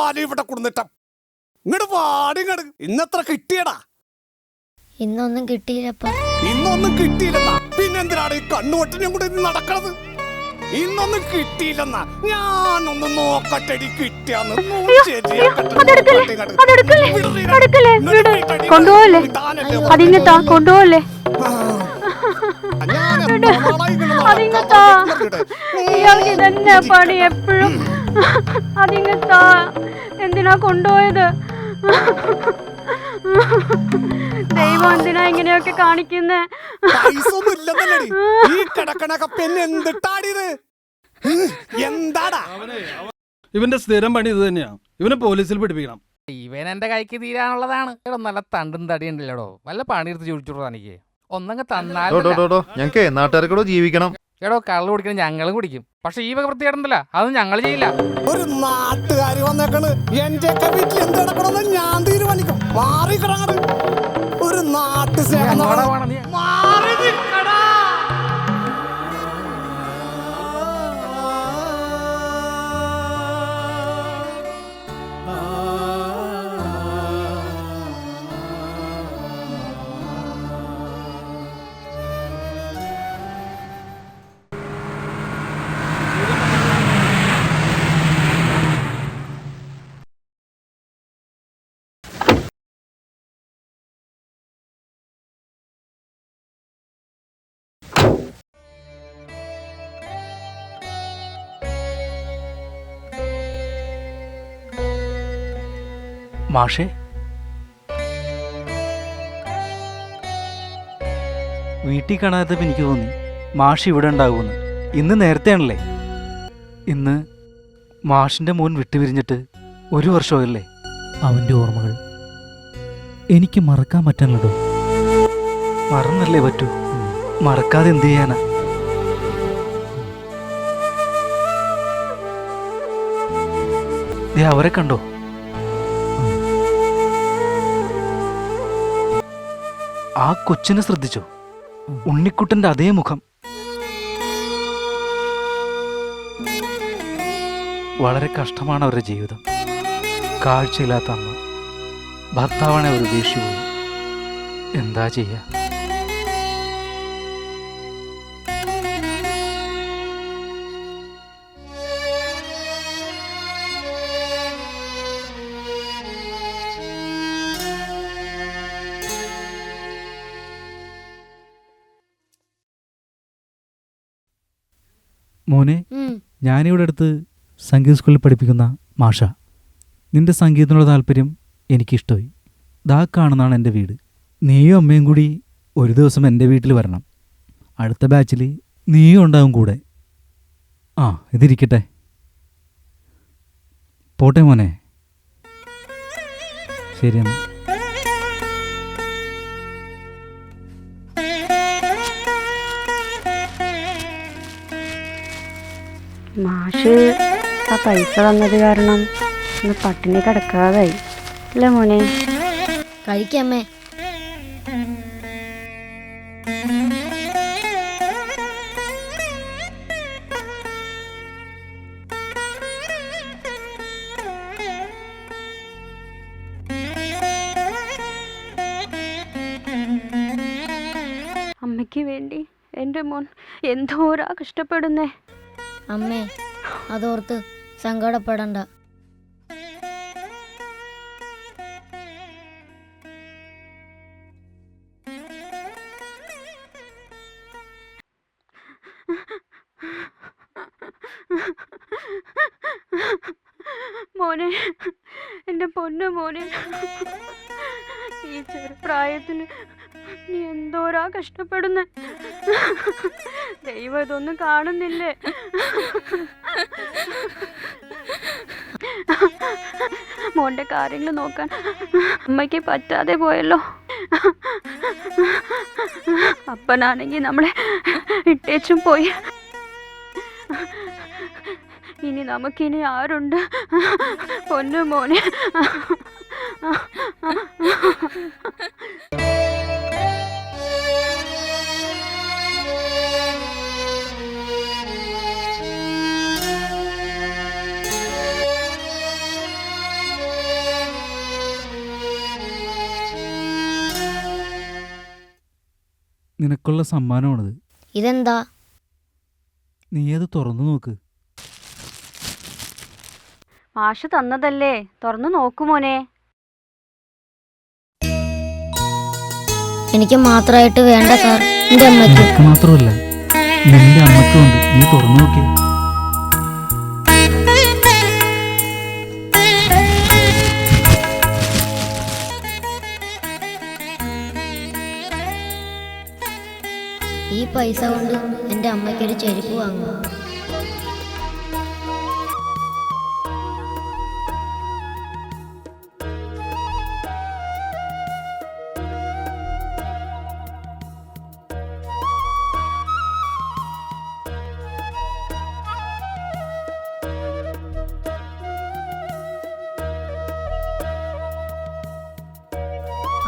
കാലം ഇവിടെ കൊടുന്നിട്ട ഇങ്ങോട്ട് പാടി ഇങ്ങോട്ട്. ഇന്നത്ര കിട്ടിയടാ? ഇന്നൊന്നും കിട്ടിയില്ലപ്പ. ഇന്നൊന്നും കിട്ടിയില്ലെന്നാ പിന്നെന്തിനാണ് ഈ കണ്ണുവട്ടിനും കൂടെ നടക്കണത്? ഇന്നൊന്നും കിട്ടിയില്ലെന്നാ ഞാനൊന്ന് നോക്കട്ടെടി കിട്ടിയാന്ന്. കൊണ്ടുപോകല്ലേ അതിങ്ങത്താ, കൊണ്ടുപോകല്ലേ അതിങ്ങത്താ. ഇയാൾക്ക് ഇതന്നെ പണി എപ്പോഴും. അതിങ്ങത്താ, എന്തിനാ കൊണ്ടുപോയത്? ദൈവം എന്തിനാ ഇങ്ങനെയൊക്കെ കാണിക്കുന്നേ? ഇവന്റെ സ്ഥിരം പണി ഇത് തന്നെയാ. ഇവനെ പോലീസിൽ പിടിപ്പിക്കണം. ഇവൻ എന്റെ കൈക്ക് തീരാനുള്ളതാണ്. നല്ല തണ്ടും തടിയുണ്ടല്ലോ. വല്ല പണിയെടുത്ത് ചോദിച്ചോളൂ എനിക്ക്. ഒന്നങ്ങ് തന്നാലോ. ഞങ്ങക്ക് നാട്ടുകാർക്കൂടെ ജീവിക്കണം. എടോ, കള്ളു കുടിക്കണം, ഞങ്ങളും കുടിക്കും. പക്ഷെ ഈ വക വൃത്തികേടുണ്ടല്ലോ, അത് ഞങ്ങൾ ചെയ്യില്ല. ഒരു നാട്ടുകാര് വന്നേക്കണ് എന്റെ വീട്ടിൽ എന്ത് നടക്കണമെന്ന് ഞാൻ തീരുമാനിക്കും. മാറിക്കിടങ്ങത് ഒരു നാട്ടു സേവനം. മാഷേ, വീട്ടിൽ കാണാത്തപ്പോൾ എനിക്ക് തോന്നി മാഷ് ഇവിടെ ഉണ്ടാകുമെന്ന്. ഇന്ന് നേരത്തെയാണല്ലേ? ഇന്ന് മാഷിൻ്റെ മോൻ വിട്ടുപിരിഞ്ഞിട്ട് 1 വർഷമായല്ലേ? അവൻ്റെ ഓർമ്മകൾ എനിക്ക് മറക്കാൻ പറ്റാനുള്ളതോ? മറന്നല്ലേ പറ്റൂ. മറക്കാതെ എന്ത് ചെയ്യാനാ? അവരെ കണ്ടോ? ആ കൊച്ചിനെ ശ്രദ്ധിച്ചോ? ഉണ്ണിക്കുട്ടന്റെ അതേ മുഖം. വളരെ കഷ്ടമാണ് അവരുടെ ജീവിതം. കാഴ്ചയില്ലാത്ത അമ്മ, ഭർത്താവാണ് അവർ ഉപേക്ഷിച്ചു പോയി. എന്താ ചെയ്യാ? മോനെ, ഞാനിവിടെ അടുത്ത് സംഗീത സ്കൂളിൽ പഠിപ്പിക്കുന്ന മാഷ. നിന്റെ സംഗീതത്തിനുള്ള താല്പര്യം എനിക്കിഷ്ടമായി. ദാ കാണുന്നതാണ് എൻ്റെ വീട്. നീയും അമ്മയും കൂടി ഒരു ദിവസം എൻ്റെ വീട്ടിൽ വരണം. അടുത്ത ബാച്ചിൽ നീയും ഉണ്ടാവും കൂടെ. ആ, ഇതിരിക്കട്ടെ. പോട്ടെ മോനെ. ശരിയെന്നാ. മാഷ് ആ പൈസ തന്നത് കാരണം ഒന്ന് പട്ടിണി കിടക്കാതായി അല്ലേ മോനെ? കഴിക്കമ്മേ. അമ്മയ്ക്ക് വേണ്ടി എൻ്റെ മോൻ എന്തോരാ കഷ്ടപ്പെടുന്നേ. അമ്മേ, അതോർത്ത് സങ്കടപ്പെടണ്ട. മോനെ, എൻ്റെ പൊന്നു മോനെ, ഈ ചെറുപ്രായത്തിന് നീ എന്തോരാ കഷ്ടപ്പെടുന്ന. ദൈവം ഇതൊന്നും കാണുന്നില്ലേ? മോന്റെ കാര്യങ്ങൾ നോക്കാൻ അമ്മയ്ക്ക് പറ്റാതെ പോയല്ലോ. അപ്പനാണെങ്കിൽ നമ്മളെ ഇട്ടേച്ചും പോയി. ഇനി നമുക്കിനി ആരുണ്ട്? പൊന്നു മോനെ. നിനക്കുള്ള സമ്മാനമാണിത്. ഇതെന്താ? നീ അത് തുറന്നു നോക്ക്. മാഷ് തന്നതല്ലേ, തുറന്നു നോക്കുമോനെ. എനിക്ക് മാത്രമായിട്ട് വേണ്ട സാർ, എൻ്റെ അമ്മയ്ക്ക്. നിനക്ക് മാത്രമല്ല, നിന്റെ അമ്മയ്ക്കുണ്ട്. നീ തുറന്നു നോക്കി. ഈ പൈസ കൊണ്ട് എൻ്റെ അമ്മയ്ക്കൊരു ചെരുപ്പ് വാങ്ങും.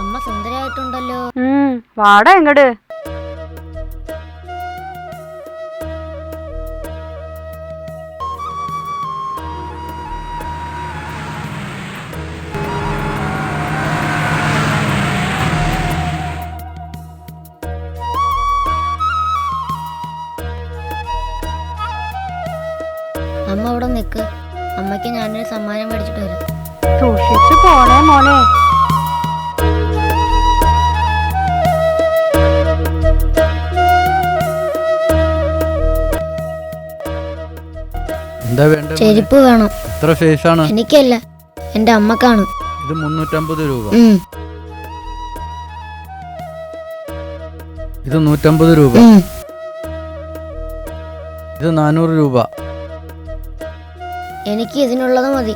അമ്മ സുന്ദരിയായിട്ടുണ്ടല്ലോ. വാടാ എങ്ങട്. അമ്മ അവിടെ നിൽക്ക്. അമ്മയ്ക്ക് ഞാനൊരു സമ്മാനം മേടിച്ചിട്ട് വരാം. സൂക്ഷിച്ചു പോണേ മോനെ. എന്താ വേണ്ടത്? ചെരുപ്പ് വേണം. എത്ര ഫേസാണ്? എനിക്കല്ല, എൻ്റെ അമ്മക്കാണ്. ഇത് 350 രൂപ. ഇത് 150 രൂപ. ഇത് 400 രൂപ. എനിക്ക് ഇതിനുള്ളത് മതി.